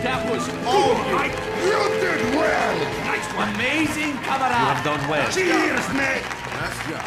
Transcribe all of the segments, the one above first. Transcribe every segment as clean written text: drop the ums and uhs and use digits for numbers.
That was all right. You did well! Nice one. Amazing, camarade. You have done well. Cheers, mate! Nice job.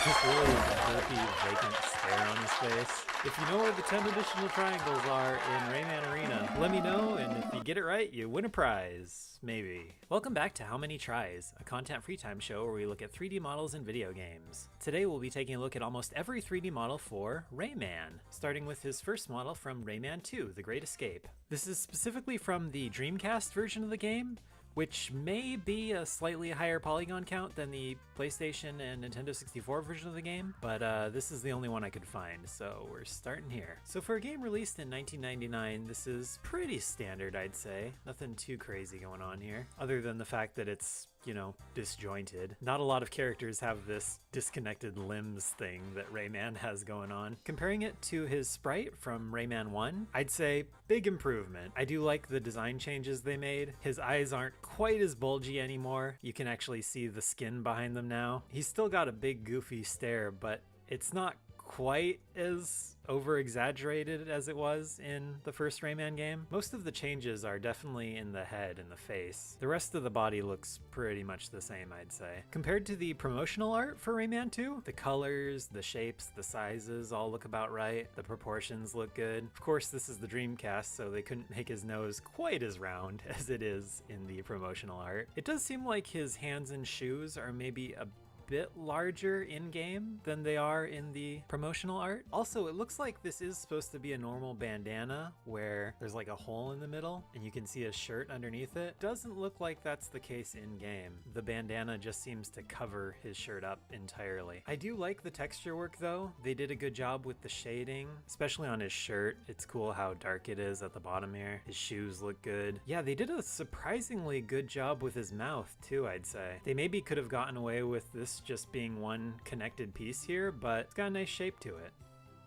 This really derpy, vacant stare on his face. If you know where the 10 additional triangles are in Rayman Arena, let me know, and if you get it right, you win a prize. Maybe. Welcome back to How Many Tries, a content free time show where we look at 3D models in video games. Today we'll be taking a look at almost every 3D model for Rayman, starting with his first model from Rayman 2, The Great Escape. This is specifically from the Dreamcast version of the game, which may be a slightly higher polygon count than the PlayStation and Nintendo 64 version of the game, but this is the only one I could find, so we're starting here. So for a game released in 1999, this is pretty standard, I'd say. Nothing too crazy going on here, other than the fact that it's, you know, disjointed. Not a lot of characters have this disconnected limbs thing that Rayman has going on. Comparing it to his sprite from Rayman 1, I'd say big improvement. I do like the design changes they made. His eyes aren't quite as bulgy anymore. You can actually see the skin behind them now. He's still got a big goofy stare, but it's not quite as over-exaggerated as it was in the first Rayman game. Most of the changes are definitely in the head and the face. The rest of the body looks pretty much the same, I'd say. Compared to the promotional art for Rayman 2, the colors, the shapes, the sizes all look about right. The proportions look good. Of course, this is the Dreamcast, so they couldn't make his nose quite as round as it is in the promotional art. It does seem like his hands and shoes are maybe a bit larger in-game than they are in the promotional art. Also, it looks like this is supposed to be a normal bandana where there's like a hole in the middle and you can see a shirt underneath it. Doesn't look like that's the case in-game. The bandana just seems to cover his shirt up entirely. I do like the texture work though. They did a good job with the shading, especially on his shirt. It's cool how dark it is at the bottom here. His shoes look good. Yeah, they did a surprisingly good job with his mouth too, I'd say. They maybe could have gotten away with this just being one connected piece here, but it's got a nice shape to it.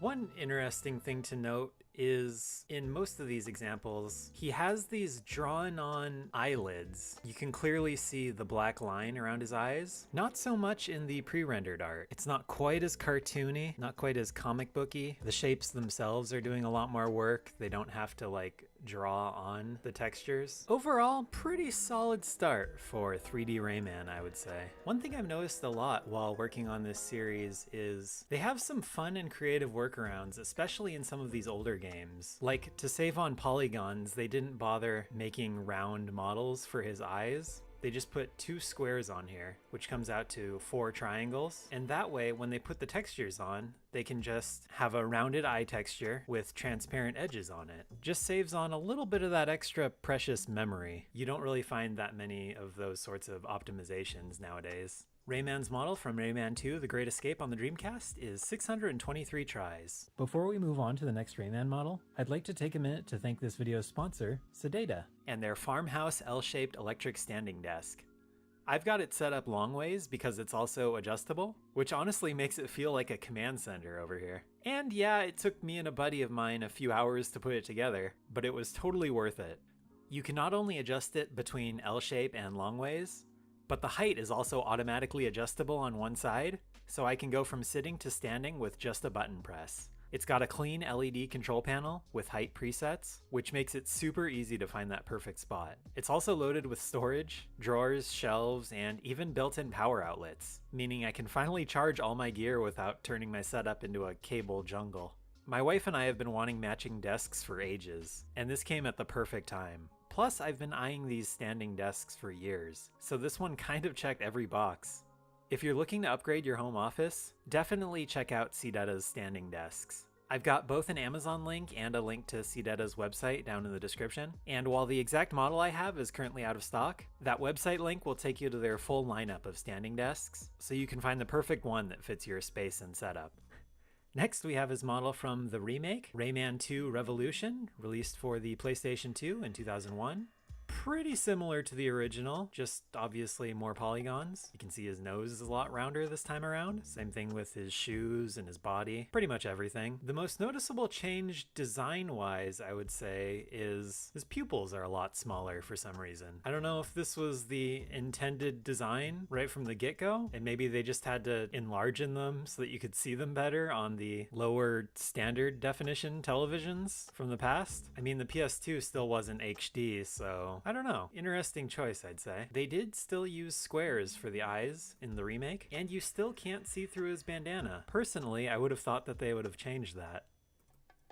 One interesting thing to note is in most of these examples, he has these drawn on eyelids. You can clearly see the black line around his eyes. Not so much in the pre-rendered art. It's not quite as cartoony, not quite as comic booky. The shapes themselves are doing a lot more work. They don't have to like draw on the textures. Overall, pretty solid start for 3D Rayman, I would say. One thing I've noticed a lot while working on this series is they have some fun and creative workarounds, especially in some of these older games. Like, to save on polygons, they didn't bother making round models for his eyes. They just put 2 squares on here, which comes out to 4 triangles. And that way, when they put the textures on, they can just have a rounded eye texture with transparent edges on it. Just saves on a little bit of that extra precious memory. You don't really find that many of those sorts of optimizations nowadays. Rayman's model from Rayman 2, The Great Escape on the Dreamcast is 623 tries. Before we move on to the next Rayman model, I'd like to take a minute to thank this video's sponsor, Sedata, and their farmhouse L-shaped electric standing desk. I've got it set up long ways because it's also adjustable, which honestly makes it feel like a command center over here. And yeah, it took me and a buddy of mine a few hours to put it together, but it was totally worth it. You can not only adjust it between L-shape and long ways, but the height is also automatically adjustable on one side, so I can go from sitting to standing with just a button press. It's got a clean LED control panel with height presets, which makes it super easy to find that perfect spot. It's also loaded with storage, drawers, shelves, and even built-in power outlets, meaning I can finally charge all my gear without turning my setup into a cable jungle. My wife and I have been wanting matching desks for ages, and this came at the perfect time. Plus, I've been eyeing these standing desks for years, so this one kind of checked every box. If you're looking to upgrade your home office, definitely check out Sedata's standing desks. I've got both an Amazon link and a link to Sedata's website down in the description, and while the exact model I have is currently out of stock, that website link will take you to their full lineup of standing desks, so you can find the perfect one that fits your space and setup. Next, we have his model from the remake, Rayman 2 Revolution, released for the PlayStation 2 in 2001. Pretty similar to the original, just obviously more polygons. You can see his nose is a lot rounder this time around. Same thing with his shoes and his body, pretty much everything. The most noticeable change design-wise, I would say, is his pupils are a lot smaller for some reason. I don't know if this was the intended design right from the get-go, and maybe they just had to enlarge them so that you could see them better on the lower standard definition televisions from the past. I mean, the PS2 still wasn't HD, so I don't know. Interesting choice, I'd say. They did still use squares for the eyes in the remake, and you still can't see through his bandana. Personally, I would have thought that they would have changed that.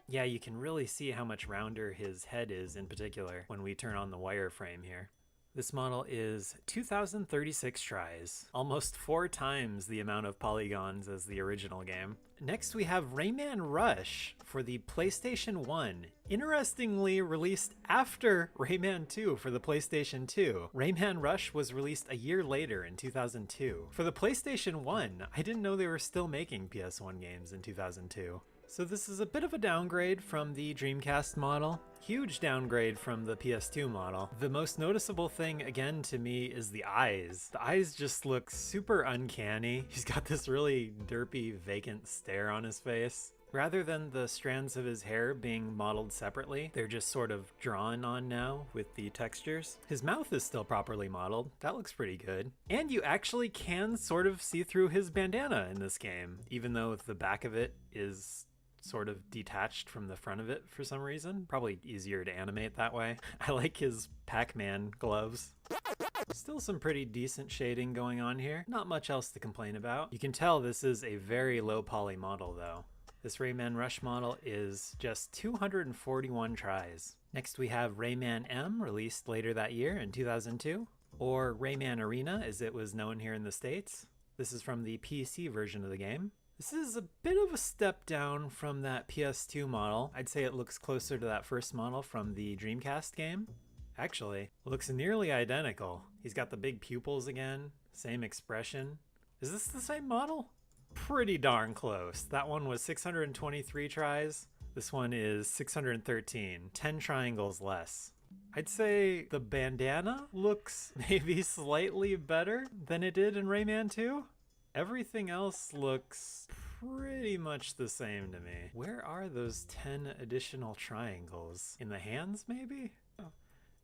Yeah, you can really see how much rounder his head is in particular when we turn on the wireframe here. This model is 2,036 tries, almost 4 times the amount of polygons as the original game. Next we have Rayman Rush for the PlayStation 1, interestingly released after Rayman 2 for the PlayStation 2. Rayman Rush was released a year later in 2002. For the PlayStation 1, I didn't know they were still making PS1 games in 2002. So this is a bit of a downgrade from the Dreamcast model. Huge downgrade from the PS2 model. The most noticeable thing, again, to me is the eyes. The eyes just look super uncanny. He's got this really derpy, vacant stare on his face. Rather than the strands of his hair being modeled separately, they're just sort of drawn on now with the textures. His mouth is still properly modeled. That looks pretty good. And you actually can sort of see through his bandana in this game, even though the back of it is sort of detached from the front of it for some reason. Probably easier to animate that way. I like his Pac-Man gloves. Still some pretty decent shading going on here. Not much else to complain about. You can tell this is a very low poly model though. This Rayman Rush model is just 241 tries. Next we have Rayman M, released later that year in 2002, or Rayman Arena as it was known here in the States. This is from the PC version of the game. This is a bit of a step down from that PS2 model. I'd say it looks closer to that first model from the Dreamcast game. Actually, looks nearly identical. He's got the big pupils again, same expression. Is this the same model? Pretty darn close. That one was 623 tries. This one is 613, 10 triangles less. I'd say the bandana looks maybe slightly better than it did in Rayman 2. Everything else looks pretty much the same to me. Where are those 10 additional triangles? In the hands, maybe?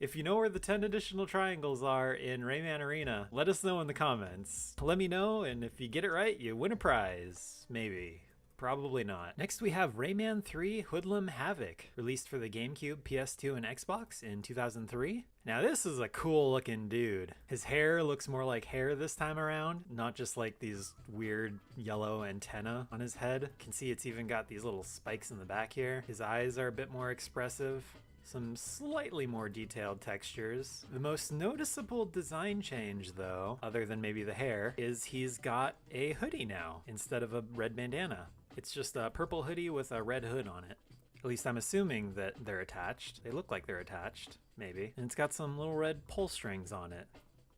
If you know where the 10 additional triangles are in Rayman Arena, let us know in the comments. Let me know, and if you get it right, you win a prize. Maybe. Probably not. Next we have Rayman 3 Hoodlum Havoc, released for the GameCube, PS2, and Xbox in 2003. Now this is a cool looking dude. His hair looks more like hair this time around, not just like these weird yellow antenna on his head. You can see it's even got these little spikes in the back here. His eyes are a bit more expressive. Some slightly more detailed textures. The most noticeable design change though, other than maybe the hair, is he's got a hoodie now instead of a red bandana. It's just a purple hoodie with a red hood on it. At least I'm assuming that they're attached. They look like they're attached, maybe. And it's got some little red pull strings on it.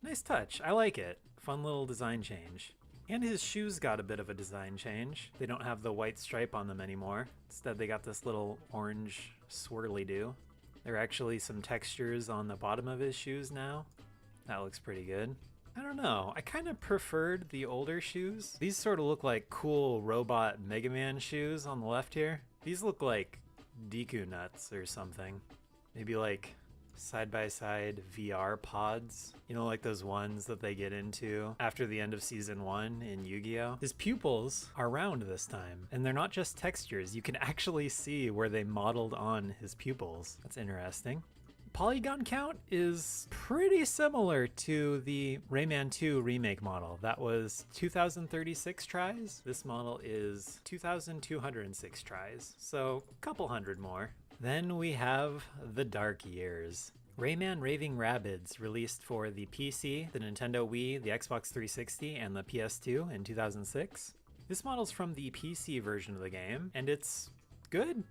Nice touch, I like it. Fun little design change. And his shoes got a bit of a design change. They don't have the white stripe on them anymore. Instead they got this little orange swirly-do. There are actually some textures on the bottom of his shoes now. That looks pretty good. I don't know, I kind of preferred the older shoes. These sort of look like cool robot Mega Man shoes on the left here. These look like Deku nuts or something. Maybe like side-by-side VR pods. You know, like those ones that they get into after the end of Season 1 in Yu-Gi-Oh! His pupils are round this time, and they're not just textures. You can actually see where they modeled on his pupils. That's interesting. Polygon count is pretty similar to the Rayman 2 remake model. That was 2,036 tries. This model is 2,206 tries, so a couple hundred more. Then we have the Dark Years. Rayman Raving Rabbids, released for the PC, the Nintendo Wii, the Xbox 360, and the PS2 in 2006. This model's from the PC version of the game, and it's good.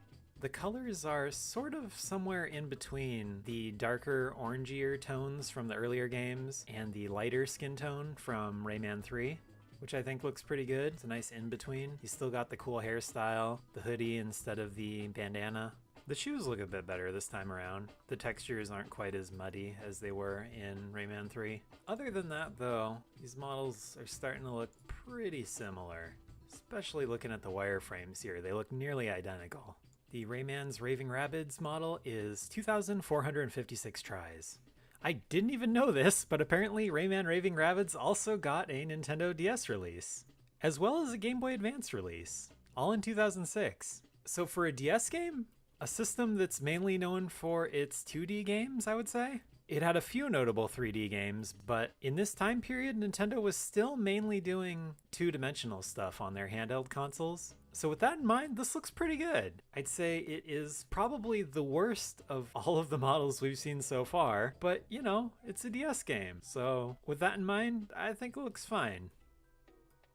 The colors are sort of somewhere in between the darker orangier tones from the earlier games and the lighter skin tone from Rayman 3. which I think looks pretty good. It's a nice in-between. He's still got the cool hairstyle, the hoodie instead of the bandana. The shoes look a bit better this time around. The textures aren't quite as muddy as they were in Rayman 3. Other than that though, these models are starting to look pretty similar. Especially looking at the wireframes here, they look nearly identical. The Rayman's Raving Rabbids model is 2,456 tries. I didn't even know this, but apparently Rayman Raving Rabbids also got a Nintendo DS release, as well as a Game Boy Advance release, all in 2006. So for a DS game, a system that's mainly known for its 2D games, I would say. It had a few notable 3D games, but in this time period, Nintendo was still mainly doing two-dimensional stuff on their handheld consoles. So with that in mind, this looks pretty good. I'd say it is probably the worst of all of the models we've seen so far, but you know, it's a DS game. So with that in mind, I think it looks fine.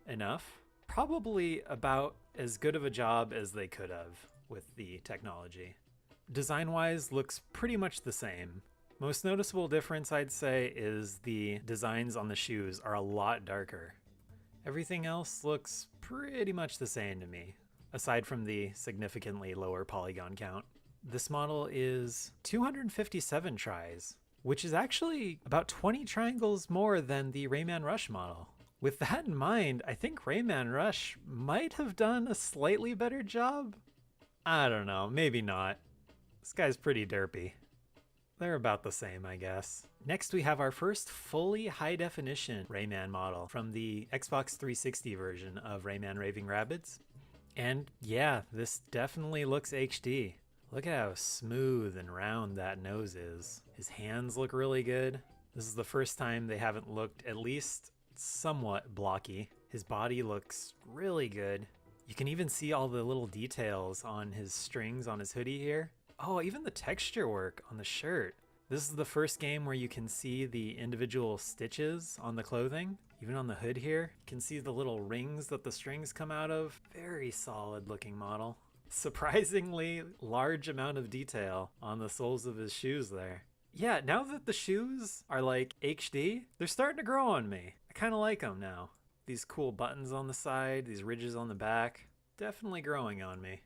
Enough. Probably about as good of a job as they could have with the technology. Design-wise, looks pretty much the same. Most noticeable difference, I'd say, is the designs on the shoes are a lot darker. Everything else looks pretty much the same to me, aside from the significantly lower polygon count. This model is 257 tries, which is actually about 20 triangles more than the Rayman Rush model. With that in mind, I think Rayman Rush might have done a slightly better job. I don't know, maybe not. This guy's pretty derpy. They're about the same, I guess. Next, we have our first fully high-definition Rayman model from the Xbox 360 version of Rayman Raving Rabbids. And yeah, this definitely looks HD. Look at how smooth and round that nose is. His hands look really good. This is the first time they haven't looked at least somewhat blocky. His body looks really good. You can even see all the little details on his strings on his hoodie here. Oh, even the texture work on the shirt. This is the first game where you can see the individual stitches on the clothing. Even on the hood here, you can see the little rings that the strings come out of. Very solid looking model. Surprisingly large amount of detail on the soles of his shoes there. Yeah, now that the shoes are like HD, they're starting to grow on me. I kind of like them now. These cool buttons on the side, these ridges on the back, definitely growing on me.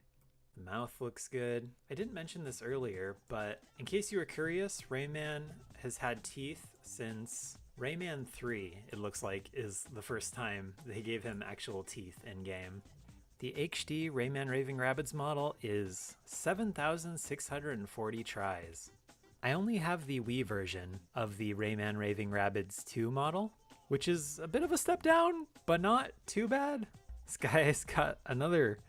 The mouth looks good. I didn't mention this earlier, but in case you were curious, Rayman has had teeth since Rayman 3, it looks like, is the first time they gave him actual teeth in-game. The HD Rayman Raving Rabbids model is 7,640 tries. I only have the Wii version of the Rayman Raving Rabbids 2 model, which is a bit of a step down, but not too bad. This guy's got another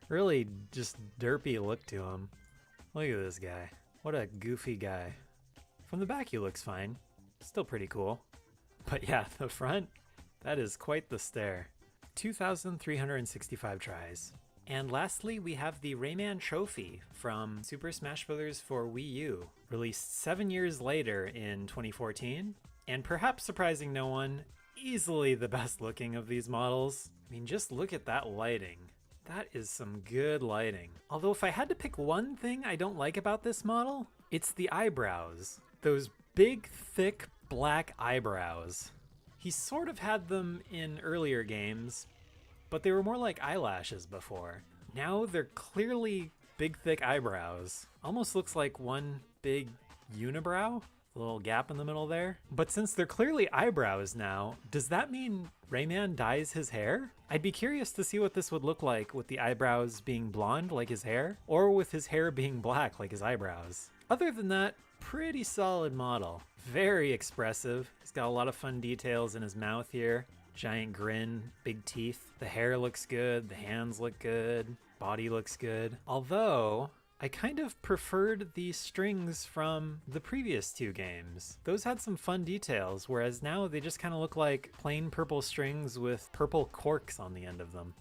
really just derpy look to him. Look at this guy. What a goofy guy. From the back he looks fine. Still pretty cool. But yeah, the front, that is quite the stare. 2,365 tries. And lastly, we have the Rayman Trophy from Super Smash Bros. For Wii U, released 7 years later in 2014. And perhaps surprising no one, easily the best looking of these models. I mean, just look at that lighting. That is some good lighting. Although if I had to pick one thing I don't like about this model, it's the eyebrows. Those big, thick, black eyebrows. He sort of had them in earlier games, but they were more like eyelashes before. Now they're clearly big, thick eyebrows. Almost looks like one big unibrow. A little gap in the middle there. But since they're clearly eyebrows now, does that mean Rayman dyes his hair? I'd be curious to see what this would look like with the eyebrows being blonde like his hair, or with his hair being black like his eyebrows. Other than that, pretty solid model. Very expressive. He's got a lot of fun details in his mouth here. Giant grin, big teeth. The hair looks good, the hands look good, body looks good. Although, I kind of preferred the strings from the previous two games. Those had some fun details, whereas now they just kind of look like plain purple strings with purple corks on the end of them.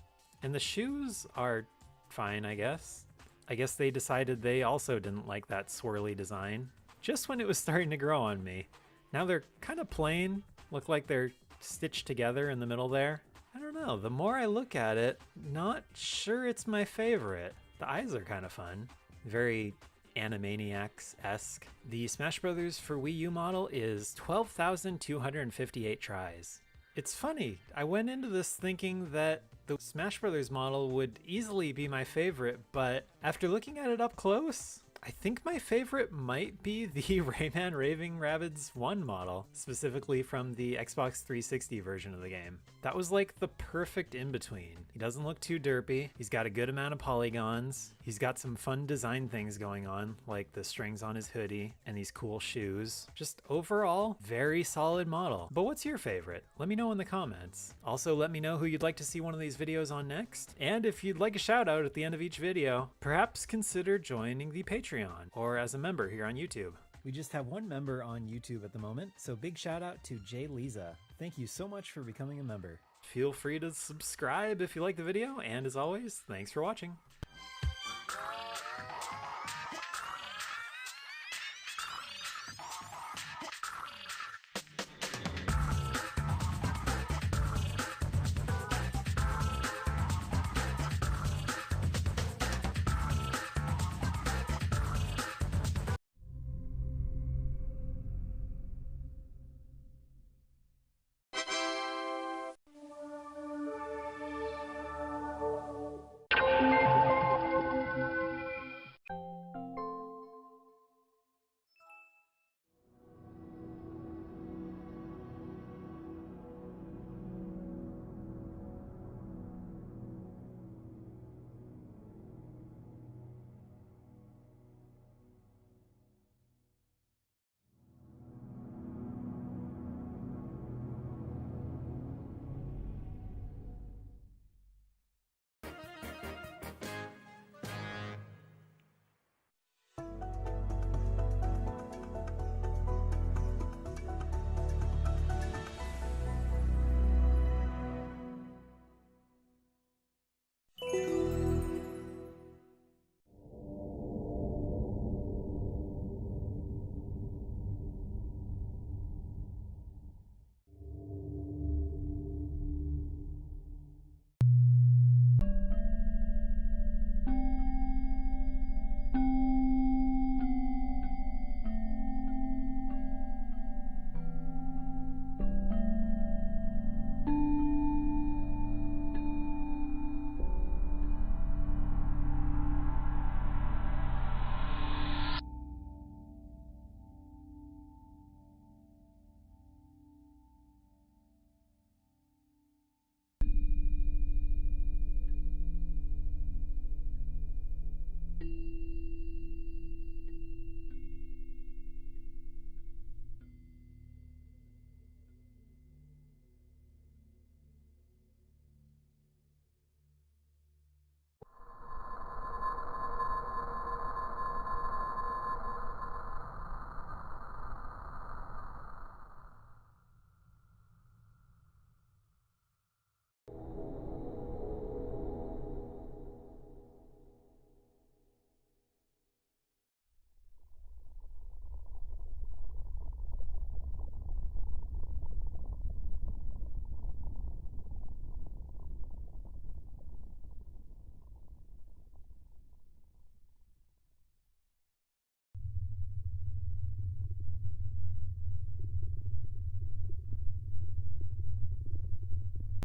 And the shoes are fine, I guess. I guess they decided they also didn't like that swirly design, just when it was starting to grow on me. Now they're kind of plain, look like they're stitched together in the middle there. I don't know, the more I look at it, not sure it's my favorite. The eyes are kind of fun. Very Animaniacs-esque. The Smash Bros. For Wii U model is 12,258 tries. It's funny, I went into this thinking that the Smash Brothers model would easily be my favorite, but after looking at it up close, I think my favorite might be the Rayman Raving Rabbids 1 model, specifically from the Xbox 360 version of the game. That was like the perfect in-between. He doesn't look too derpy, he's got a good amount of polygons, he's got some fun design things going on, like the strings on his hoodie and these cool shoes. Just overall, very solid model. But what's your favorite? Let me know in the comments. Also, let me know who you'd like to see one of these videos on next, and if you'd like a shout out at the end of each video, perhaps consider joining the Patreon or as a member here on YouTube. We just have one member on YouTube at the moment, so big shout out to Jay Lisa. Thank you so much for becoming a member. Feel free to subscribe if you like the video, and as always, thanks for watching.